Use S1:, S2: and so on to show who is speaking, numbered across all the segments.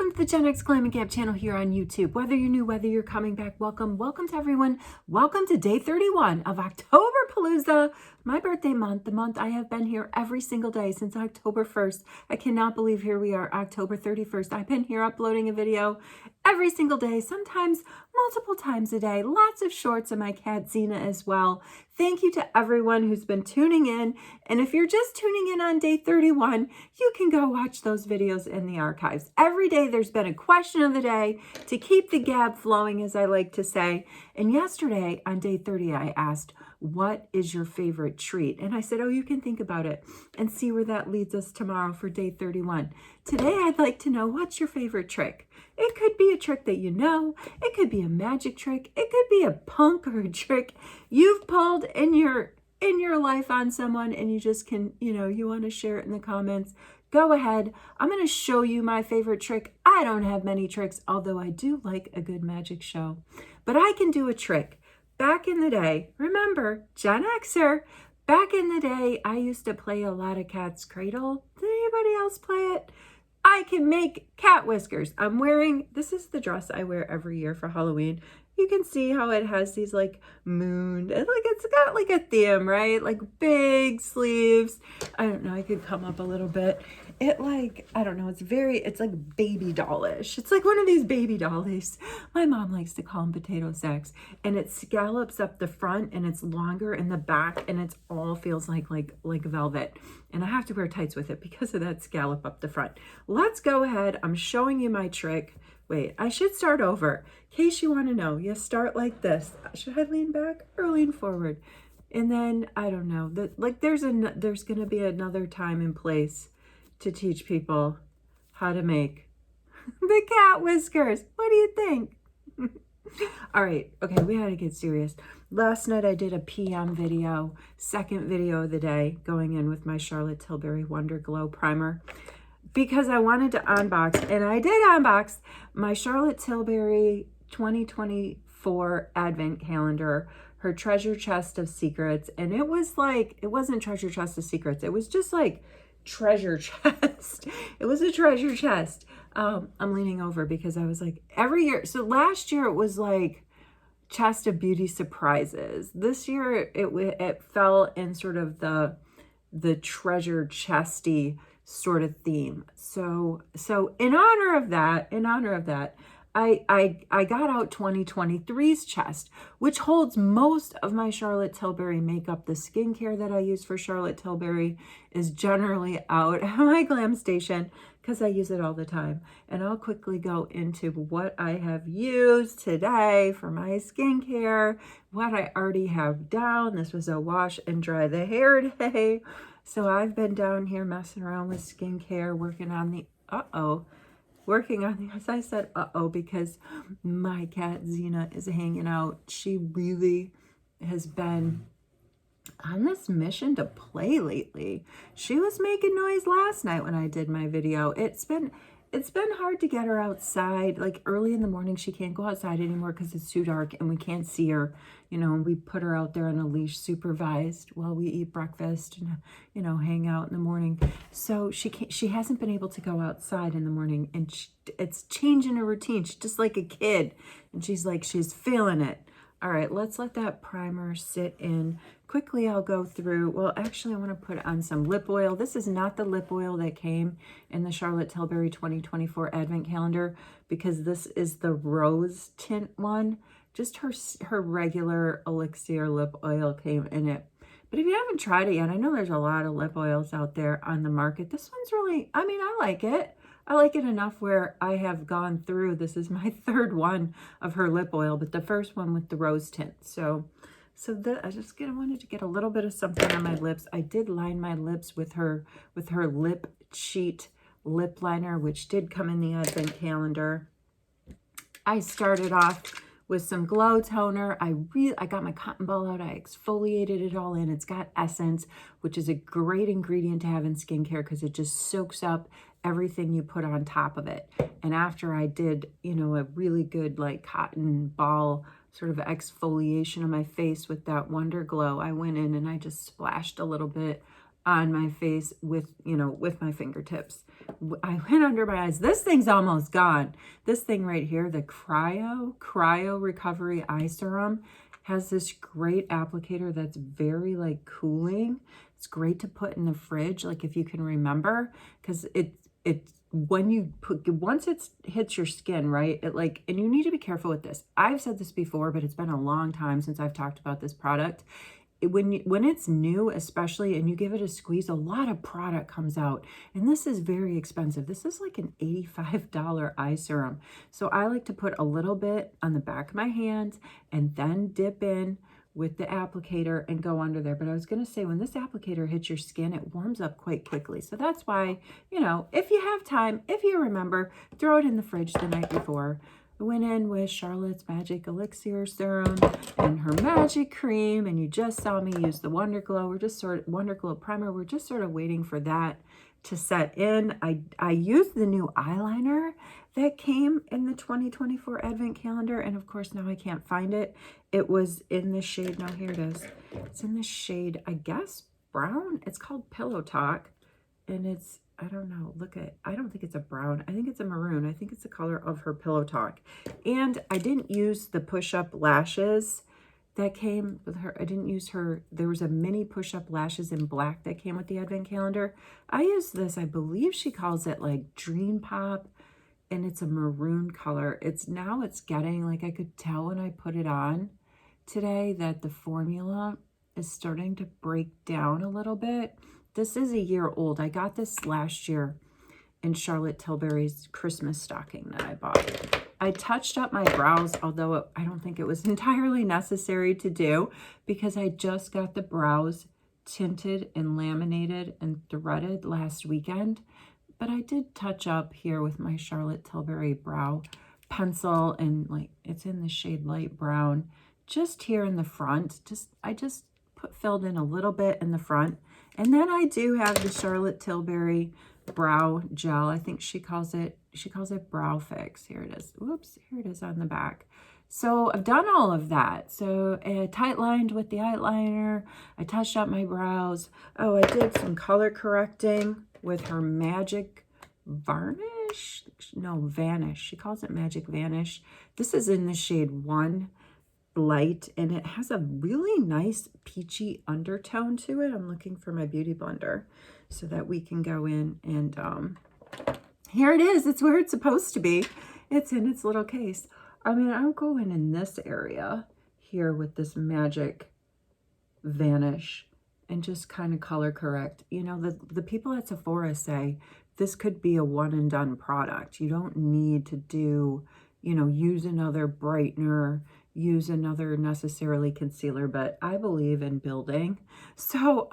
S1: Welcome to the GenX Glam Gab channel here on YouTube. Whether you're new, whether you're coming back, welcome to everyone. Welcome to day 31 of OctoberPalooza, my birthday month, the month I have been here every single day since October 1st. I cannot believe here we are, October 31st. I've been here uploading a video every single day, sometimes multiple times a day. Lots of shorts of my cat Xena as well. Thank you to everyone who's been tuning in. And if you're just tuning in on day 31, you can go watch those videos in the archives. Every day there's been a question of the day to keep the gab flowing, as I like to say. And yesterday on day 30, I asked, what is your favorite treat? And I said, oh, you can think about it and see where that leads us tomorrow for day 31. Today, I'd like to know, what's your favorite trick? It could be a trick that you know. It could be a magic trick. It could be a punk or a trick you've pulled in your life on someone, and you just can, you want to share it in the comments. Go ahead. I'm going to show you my favorite trick. I don't have many tricks, although I do like a good magic show. But I can do a trick. Back in the day, remember, Gen Xer, back in the day, I used to play a lot of Cat's Cradle. Did anybody else play it? I can make cat whiskers. I'm wearing, this is the dress I wear every year for Halloween. You can see how it has these like moon, and like it's got like a theme, right? Like big sleeves. I don't know, I could come up a little bit. It like, I don't know, it's like baby dollish. It's like one of these baby dollies. My mom likes to call them potato sacks. And it scallops up the front and it's longer in the back, and it's all feels like velvet. And I have to wear tights with it because of that scallop up the front. Let's go ahead. I'm showing you my trick. Wait, I should start over. In case you want to know, you start like this. Should I lean back or lean forward? And then, I don't know, there's going to be another time and place to teach people how to make the cat whiskers. What do you think? All right, okay, we had to get serious. Last night I did a PM video, second video of the day, going in with my Charlotte Tilbury Wonder Glow Primer, because I wanted to unbox, and I did unbox my Charlotte Tilbury 2024 Advent Calendar, her treasure chest of secrets. And it was like, it wasn't treasure chest of secrets. It was just like treasure chest. It was a treasure chest. I'm leaning over because I was like, every year. So last year it was like chest of beauty surprises. This year it fell in sort of the treasure chesty sort of theme. So in honor of that, I got out 2023's chest, which holds most of my Charlotte Tilbury makeup. The skincare that I use for Charlotte Tilbury is generally out at my glam station because I use it all the time. And I'll quickly go into what I have used today for my skincare, what I already have down. This was a wash and dry the hair day. So I've been down here messing around with skincare, working on the, as I said, because my cat Xena is hanging out. She really has been on this mission to play lately. She was making noise last night when I did my video. It's been hard to get her outside. Like early in the morning, she can't go outside anymore because it's too dark and we can't see her, and we put her out there on a leash supervised while we eat breakfast and, hang out in the morning. So she hasn't been able to go outside in the morning, and it's changing her routine. She's just like a kid, and she's feeling it. All right, let's let that primer sit in. Quickly, I'll go through, well, actually, I want to put on some lip oil. This is not the lip oil that came in the Charlotte Tilbury 2024 Advent Calendar, because this is the rose tint one. Just her regular elixir lip oil came in it. But if you haven't tried it yet, I know there's a lot of lip oils out there on the market. This one's really, I like it. I like it enough where I have gone through, this is my third one of her lip oil, but the first one with the rose tint. I wanted to get a little bit of something on my lips. I did line my lips with her Lip Cheat lip liner, which did come in the Advent Calendar. I started off with some glow toner. I got my cotton ball out. I exfoliated it all in. It's got essence, which is a great ingredient to have in skincare because it just soaks up everything you put on top of it. And after I did, a really good like cotton ball sort of exfoliation of my face with that Wonder Glow, I went in and I just splashed a little bit on my face with, with my fingertips. I went under my eyes. This thing's almost gone. This thing right here, the Cryo Recovery Eye Serum, has this great applicator that's very like cooling. It's great to put in the fridge, like if you can remember, because it's when you once it hits your skin, right? And you need to be careful with this. I've said this before, but it's been a long time since I've talked about this product. When it's new, especially, and you give it a squeeze, a lot of product comes out, and this is very expensive. This is like an $85 eye serum. So I like to put a little bit on the back of my hand and then dip in with the applicator and go under there. But I was going to say, when this applicator hits your skin, it warms up quite quickly. So that's why, if you have time, if you remember, throw it in the fridge the night before. I went in with Charlotte's Magic Elixir Serum and her Magic Cream, and you just saw me use the Wonder Glow. Wonder Glow Primer. We're just sort of waiting for that to set in. I used the new eyeliner that came in the 2024 Advent Calendar, and of course now I can't find it. It was in the shade, no, here it is. It's in the shade, I guess, brown. It's called Pillow Talk, and it's, I don't know, I don't think it's a brown. I think it's a maroon. I think it's the color of her Pillow Talk. And I didn't use the push-up lashes that came with her. I didn't use her. There was a mini push-up lashes in black that came with the Advent Calendar. I used this, I believe she calls it like Dream Pop, and it's a maroon color. It's getting, like, I could tell when I put it on today that the formula is starting to break down a little bit. This is a year old. I got this last year in Charlotte Tilbury's Christmas stocking that I bought. I touched up my brows, although I don't think it was entirely necessary to do, because I just got the brows tinted and laminated and threaded last weekend. But I did touch up here with my Charlotte Tilbury brow pencil, and like it's in the shade light brown, just here in the front. I just filled in a little bit in the front. And then I do have the Charlotte Tilbury brow gel. I think she calls it Brow Fix. Here it is. Whoops, here it is on the back. So I've done all of that. So I tight lined with the eyeliner. I touched up my brows. Oh, I did some color correcting with her Magic Varnish. No, Vanish. She calls it Magic Vanish. This is in the shade 1 Light, and it has a really nice peachy undertone to it. I'm looking for my beauty blender so that we can go in and here it is. It's where it's supposed to be. It's in its little case. I mean, I'll go in this area here with this Magic Vanish and just kind of color correct. The people at Sephora say this could be a one and done product. You don't need to do, use another brightener, use another necessarily concealer, but I believe in building. So,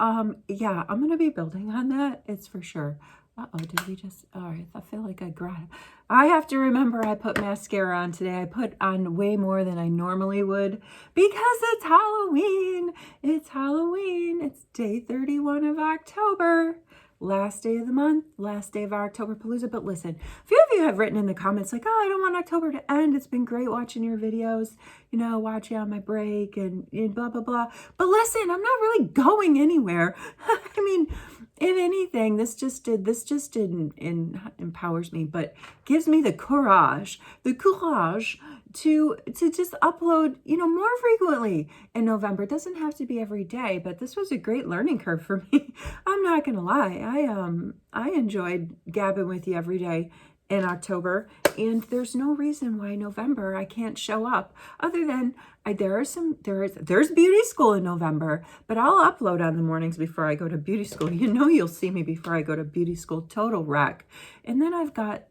S1: yeah, I'm going to be building on that. It's for sure. Uh-oh, did we just, all right, I feel like I have to remember I put mascara on today. I put on way more than I normally would because it's Halloween. It's Halloween. It's day 31 of October. Last day of the month, last day of our OctoberPalooza. But listen, a few of you have written in the comments like, oh, I don't want October to end. It's been great watching your videos, watching on my break and blah, blah, blah. But listen, I'm not really going anywhere. I mean, if anything, this just empowers me, but gives me the courage to just upload, more frequently in November. It doesn't have to be every day, but this was a great learning curve for me. I'm not going to lie. I enjoyed gabbing with you every day in October, and there's no reason why November I can't show up other than there's beauty school in November, but I'll upload on the mornings before I go to beauty school. You'll see me before I go to beauty school, total wreck. And then I've got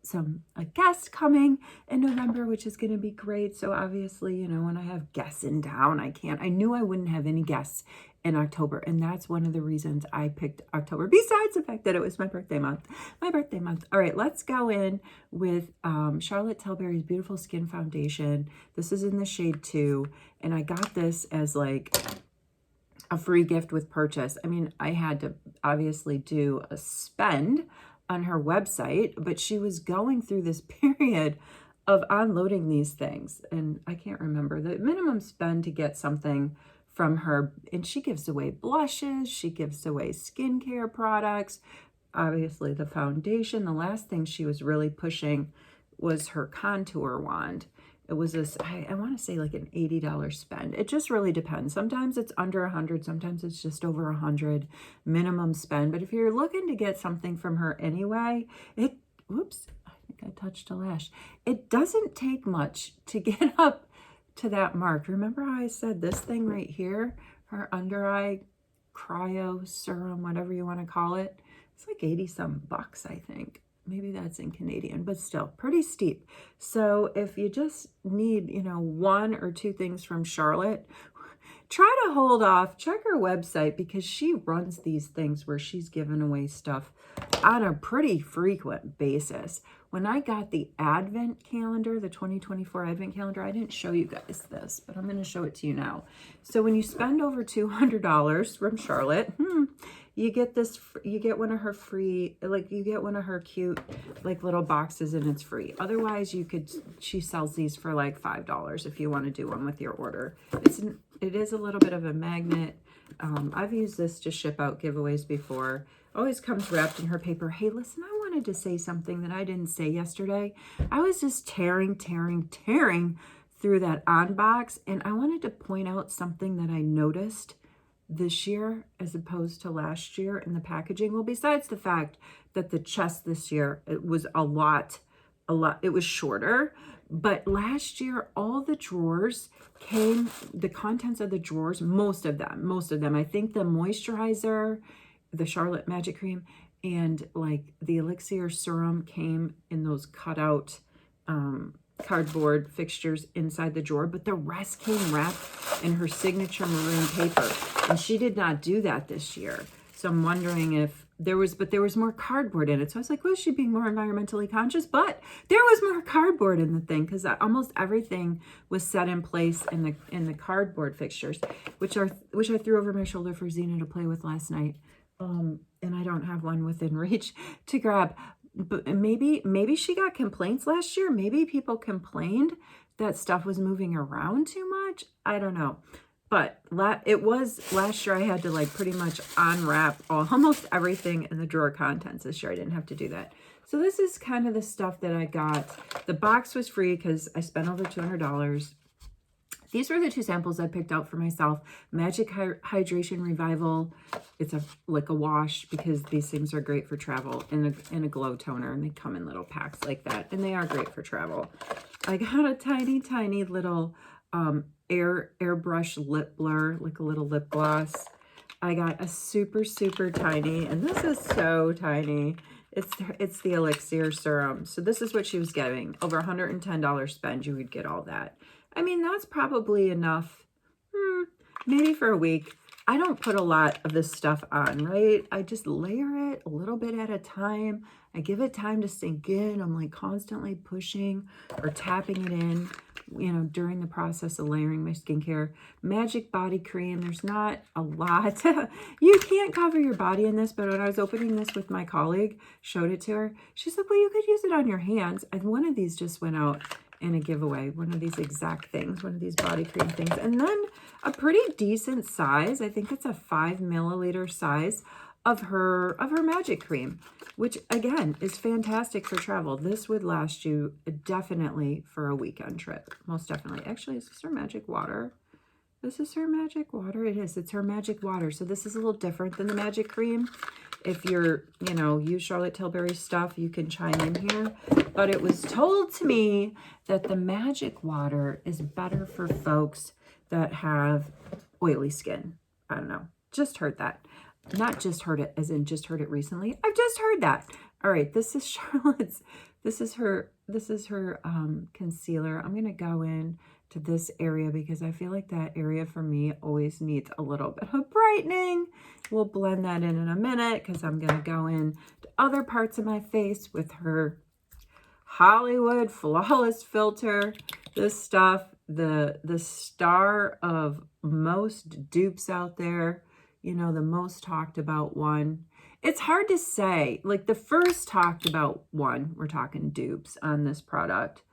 S1: a guest coming in November, which is going to be great. So obviously, when I have guests in town, I knew I wouldn't have any guests in October, and that's one of the reasons I picked October, besides the fact that it was my birthday month. All right, let's go in with Charlotte Tilbury's Beautiful Skin Foundation. This is in the shade 2, and I got this as like a free gift with purchase. I mean, I had to obviously do a spend on her website, but she was going through this period of unloading these things, and I can't remember the minimum spend to get something from her, and she gives away blushes, she gives away skincare products, obviously the foundation. The last thing she was really pushing was her contour wand. It was this, I want to say like an $80 spend. It just really depends. Sometimes it's under 100, sometimes it's just over 100 minimum spend. But if you're looking to get something from her anyway, whoops, I think I touched a lash. It doesn't take much to get up to that mark. Remember how I said this thing right here, her under eye cryo serum, whatever you want to call it? It's like 80 some bucks, I think. Maybe that's in Canadian, but still pretty steep. So if you just need, you know, 1 or 2 things from Charlotte, try to hold off. Check her website, because she runs these things where she's giving away stuff on a pretty frequent basis. When I got the Advent calendar, the 2024 Advent calendar, I didn't show you guys this, but I'm going to show it to you now. So when you spend over $200 from Charlotte, you get this, you get one of her free, like you get one of her cute like little boxes, and it's free. Otherwise she sells these for like $5 if you want to do one with your order. It is a little bit of a magnet. I've used this to ship out giveaways before. Always comes wrapped in her paper. Hey, listen, I wanted to say something that I didn't say yesterday. I was just tearing through that on box, and I wanted to point out something that I noticed this year as opposed to last year in the packaging. Well, besides the fact that the chest this year, it was a lot, it was shorter, but last year all the drawers came, the contents of the drawers, most of them, I think the moisturizer, the Charlotte Magic Cream, and like the elixir serum came in those cutout cardboard fixtures inside the drawer, but the rest came wrapped in her signature maroon paper, and she did not do that this year. So I'm wondering if there was more cardboard in it. So I was like, was she being more environmentally conscious? But there was more cardboard in the thing, because almost everything was set in place in the cardboard fixtures, which I threw over my shoulder for Zena to play with last night. And I don't have one within reach to grab. But maybe she got complaints last year. Maybe people complained that stuff was moving around too much. I don't know. But it was last year I had to like pretty much unwrap almost everything in the drawer contents. This year I didn't have to do that. So this is kind of the stuff that I got. The box was free because I spent over $200. These were the 2 samples I picked out for myself. Magic Hydration Revival. It's like a wash, because these things are great for travel, in a glow toner, and they come in little packs like that, and they are great for travel. I got a tiny little airbrush lip blur, like a little lip gloss. I got a super tiny, and this is so tiny. It's the elixir serum. So this is what she was getting. Over $110 spend, you would get all that. I mean, that's probably enough, maybe for a week. I don't put a lot of this stuff on, right? I just layer it a little bit at a time. I give it time to sink in. I'm like constantly pushing or tapping it in, you know, during the process of layering my skincare. Magic body cream. There's not a lot. You can't cover your body in this, but when I was opening this with my colleague, showed it to her, she's like, well, you could use it on your hands. And one of these just went out in a giveaway, one of these exact things, one of these body cream things. And then a pretty decent size, I think it's a 5 milliliter size of her magic cream, which again is fantastic for travel. This would last you definitely for a weekend trip, most definitely. Actually, is this her magic water? This is her magic water. It is. It's her magic water. So this is a little different than the magic cream. If you're, you know, use Charlotte Tilbury stuff, you can chime in here. But it was told to me that the magic water is better for folks that have oily skin. I don't know. Just heard that. Not just heard it as in just heard it recently. I've just heard that. All right, this is Charlotte's. This is her concealer. I'm going to go in to this area because I feel like that area for me always needs a little bit of brightening. We'll blend that in a minute because I'm going to go in to other parts of my face with her Hollywood Flawless Filter. This stuff, the star of most dupes out there, you know, the most talked about one. It's hard to say, like the first talked about one, we're talking dupes on this product,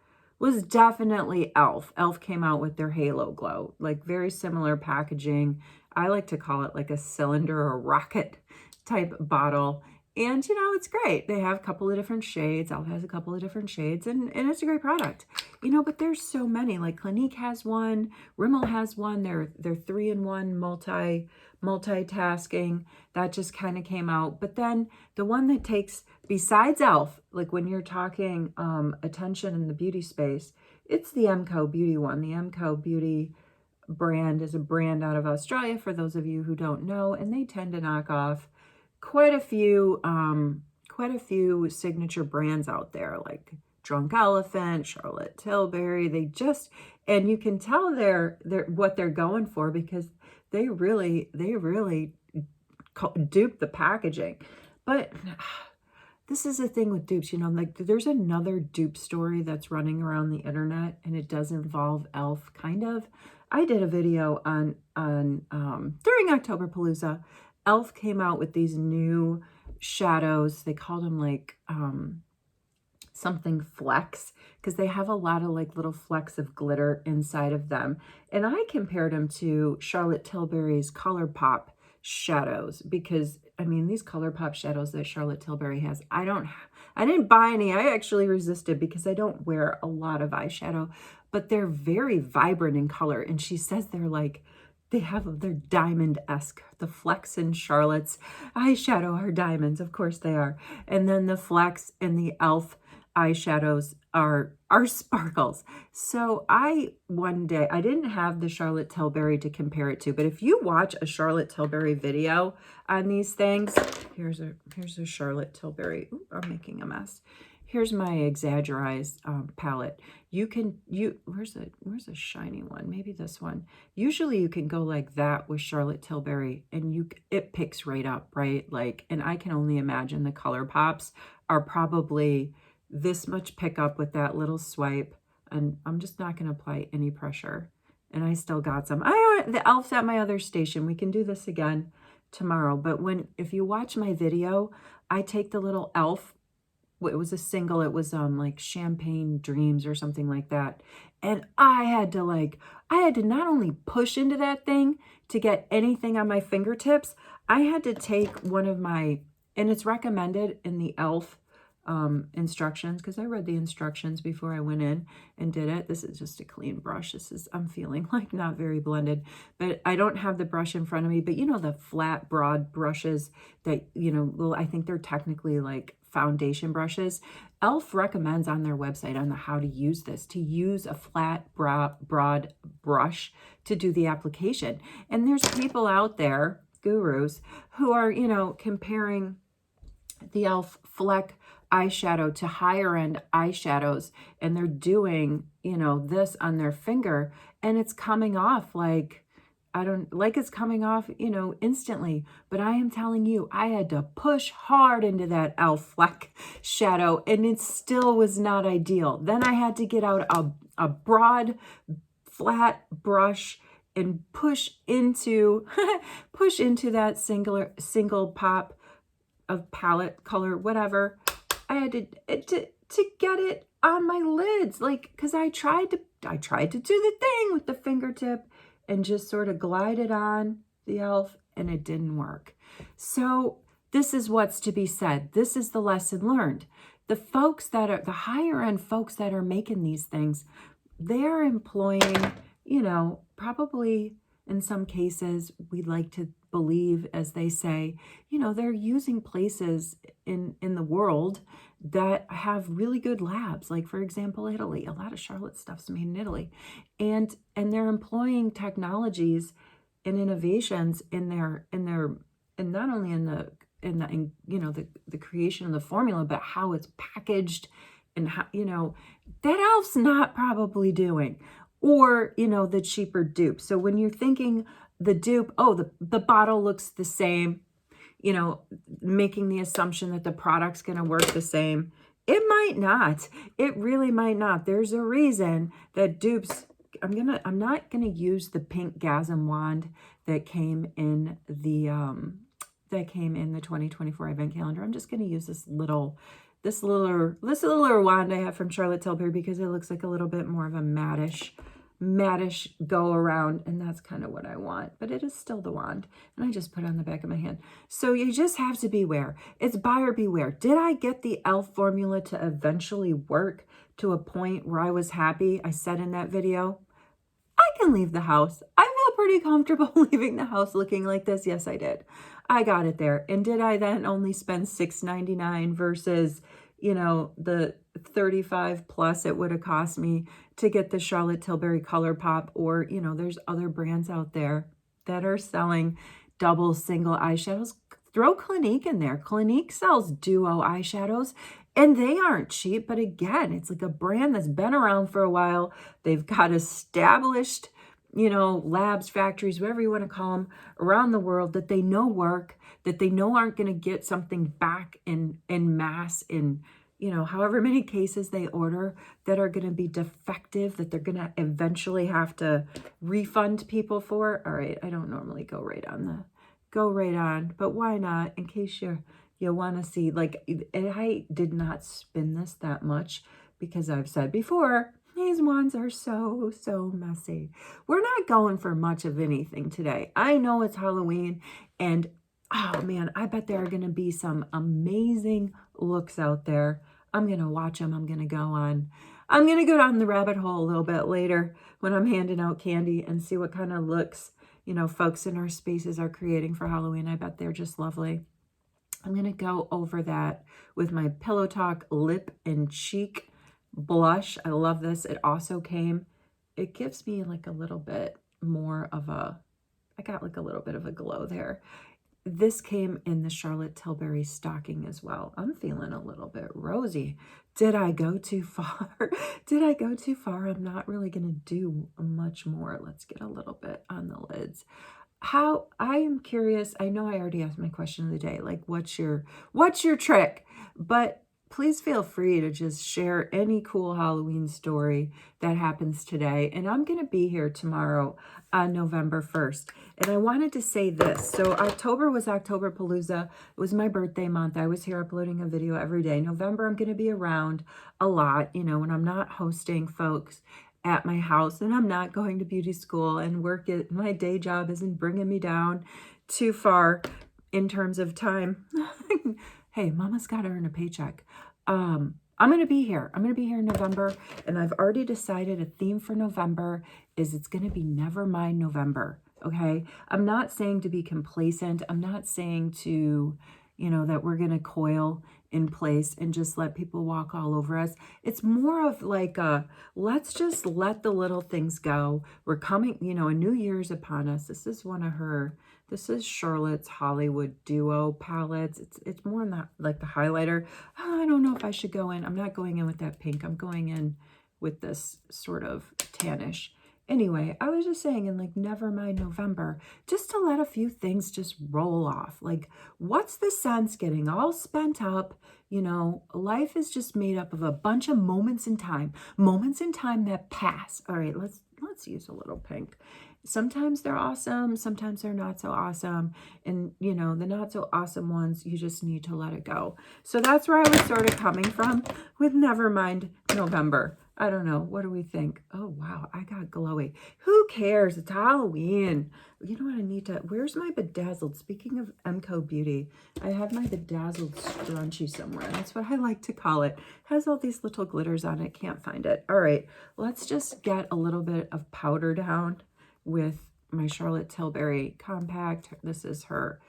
S1: was definitely e.l.f. e.l.f. came out with their Halo Glow, like very similar packaging. I like to call it like a cylinder or rocket type bottle. And, you know, it's great. They have a couple of different shades. e.l.f. has a couple of different shades, and it's a great product. You know, but there's so many. Like Clinique has one, Rimmel has one. They're 3-in-1 multitasking. That just kind of came out. But then the one that takes, besides e.l.f., like when you're talking attention in the beauty space, it's the MCO Beauty one. The MCO Beauty brand is a brand out of Australia, for those of you who don't know, and they tend to knock off quite a few signature brands out there, like Drunk Elephant, Charlotte Tilbury. They just, and you can tell they're what they're going for, because they really dupe the packaging. But this is the thing with dupes, you know, like there's another dupe story that's running around the internet, and it does involve e.l.f. kind of. I did a video on during OctoberPalooza. e.l.f. came out with these new shadows. They called them like something flecks, because they have a lot of like little flecks of glitter inside of them. And I compared them to Charlotte Tilbury's ColourPop shadows, because I mean, these ColourPop shadows that Charlotte Tilbury has, I didn't buy any. I actually resisted because I don't wear a lot of eyeshadow, but they're very vibrant in color. And she says they're diamond-esque. The flecks in Charlotte's eyeshadow are diamonds. Of course they are. And then the flecks in the e.l.f. eyeshadows are sparkles. So one day, I didn't have the Charlotte Tilbury to compare it to, but if you watch a Charlotte Tilbury video on these things, here's a Charlotte Tilbury. Ooh, I'm making a mess. Here's my exaggerized palette. Where's a shiny one? Maybe this one. Usually you can go like that with Charlotte Tilbury, and it picks right up, right? Like, and I can only imagine the ColourPops are probably this much pickup with that little swipe, and I'm just not going to apply any pressure. And I still got some. The e.l.f.'s at my other station. We can do this again tomorrow. But if you watch my video, I take the little e.l.f. It was a single. It was like Champagne Dreams or something like that. And I had to not only push into that thing to get anything on my fingertips, I had to take one of my, and it's recommended in the e.l.f. Instructions, because I read the instructions before I went in and did it. This is just a clean brush. I'm feeling like not very blended, but I don't have the brush in front of me. But you know, the flat, broad brushes that, you know, well, I think they're technically like foundation brushes. e.l.f. recommends on their website on how to use this, to use a flat, broad brush to do the application. And there's people out there, gurus, who are, you know, comparing the e.l.f. Fleck eyeshadow to higher end eyeshadows, and they're doing, you know, this on their finger, and it's coming off like, it's coming off, you know, instantly. But I am telling you, I had to push hard into that e.l.f. Fleck shadow, and it still was not ideal. Then I had to get out a broad, flat brush and push into that single pop of palette color, whatever. I had to get it on my lids, like, because I tried to do the thing with the fingertip and just sort of glide it on the e.l.f., and it didn't work. So this is what's to be said. This is the lesson learned. The higher end folks that are making these things, they're employing, you know, probably in some cases, we'd like to believe, as they say, you know, they're using places in the world that have really good labs. Like, for example, Italy. A lot of Charlotte stuff's made in Italy. And they're employing technologies and innovations in not only in you know, the creation of the formula, but how it's packaged, and how, you know, that e.l.f.'s not probably doing, or, you know, the cheaper dupe. So when you're thinking the dupe, oh, the bottle looks the same, you know, making the assumption that the product's going to work the same. It might not. It really might not. There's a reason that dupes, I'm not going to use the pink Gasm wand that came in the 2024 event calendar. I'm just going to use this little this littler wand I have from Charlotte Tilbury because it looks like a little bit more of a mattish go around, and that's kind of what I want, but it is still the wand, and I just put it on the back of my hand. So you just have to beware. It's buyer beware. Did I get the e.l.f. formula to eventually work to a point where I was happy? I said in that video, I can leave the house. I feel pretty comfortable leaving the house looking like this. Yes, I did. I got it there. And did I then only spend $6.99 versus, you know, the $35 plus it would have cost me to get the Charlotte Tilbury Color Pop? Or, you know, there's other brands out there that are selling double, single eyeshadows. Throw Clinique in there. Clinique sells duo eyeshadows, and they aren't cheap. But again, it's like a brand that's been around for a while. They've got established, you know, labs, factories, whatever you want to call them, around the world that they know work, that they know aren't going to get something back in mass in, you know, however many cases they order that are going to be defective, that they're going to eventually have to refund people for. All right, I don't normally go right on, but why not? In case you want to see, like, I did not spin this that much because I've said before, these wands are so messy. We're not going for much of anything today. I know it's Halloween, and oh man, I bet there are going to be some amazing looks out there. I'm going to watch them. I'm going to go down the rabbit hole a little bit later when I'm handing out candy and see what kind of looks, you know, folks in our spaces are creating for Halloween. I bet they're just lovely. I'm going to go over that with my Pillow Talk Lip and Cheek blush. I love this. It also came, it gives me like a little bit more of I got like a little bit of a glow there. This came in the Charlotte Tilbury stocking as well. I'm feeling a little bit rosy. Did I go too far? Did I go too far? I'm not really going to do much more. Let's get a little bit on the lids. I am curious. I know I already asked my question of the day, like what's your trick? But please feel free to just share any cool Halloween story that happens today. And I'm going to be here tomorrow on November 1st. And I wanted to say this. So October was OctoberPalooza. It was my birthday month. I was here uploading a video every day. November, I'm going to be around a lot, you know, when I'm not hosting folks at my house and I'm not going to beauty school and my day job isn't bringing me down too far in terms of time. Hey, mama's got to earn a paycheck. I'm going to be here. I'm going to be here in November, and I've already decided a theme for November is it's going to be Never Mind November. Okay. I'm not saying to be complacent. I'm not saying to, you know, that we're going to coil in place and just let people walk all over us. It's more of like let's just let the little things go. We're coming, you know, a new year's upon us. This is Charlotte's Hollywood Duo palettes. It's more in that, like the highlighter. I don't know if I should go in. I'm not going in with that pink. I'm going in with this sort of tannish. Anyway, I was just saying, in like Never Mind November, just to let a few things just roll off. Like, what's the sense getting all spent up? You know, life is just made up of a bunch of moments in time that pass. All right, let's use a little pink. Sometimes they're awesome, sometimes they're not so awesome. And, you know, the not so awesome ones, you just need to let it go. So that's where I was sort of coming from with Never Mind November. I don't know. What do we think? Oh, wow. I got glowy. Who cares? It's Halloween. You know what I need to... Where's my bedazzled? Speaking of MCO Beauty, I have my bedazzled scrunchie somewhere. That's what I like to call it. It has all these little glitters on it. Can't find it. All right. Let's just get a little bit of powder down with my Charlotte Tilbury Compact. This is her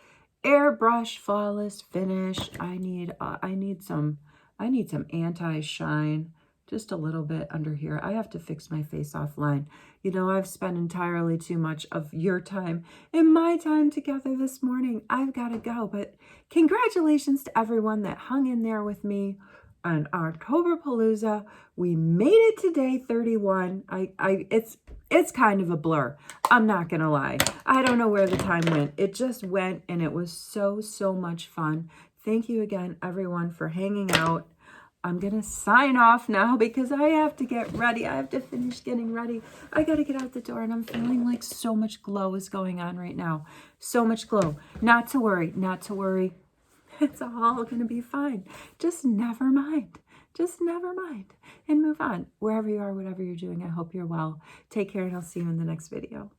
S1: Airbrush Flawless Finish. I need some anti-shine. Just a little bit under here. I have to fix my face offline. You know, I've spent entirely too much of your time and my time together this morning. I've got to go, but congratulations to everyone that hung in there with me on OctoberPalooza. We made it to day 31. It's kind of a blur. I'm not going to lie. I don't know where the time went. It just went, and it was so much fun. Thank you again, everyone, for hanging out. I'm going to sign off now because I have to get ready. I have to finish getting ready. I got to get out the door, and I'm feeling like so much glow is going on right now. So much glow. Not to worry. Not to worry. It's all going to be fine. Just never mind. Just never mind and move on. Wherever you are, whatever you're doing, I hope you're well. Take care, and I'll see you in the next video.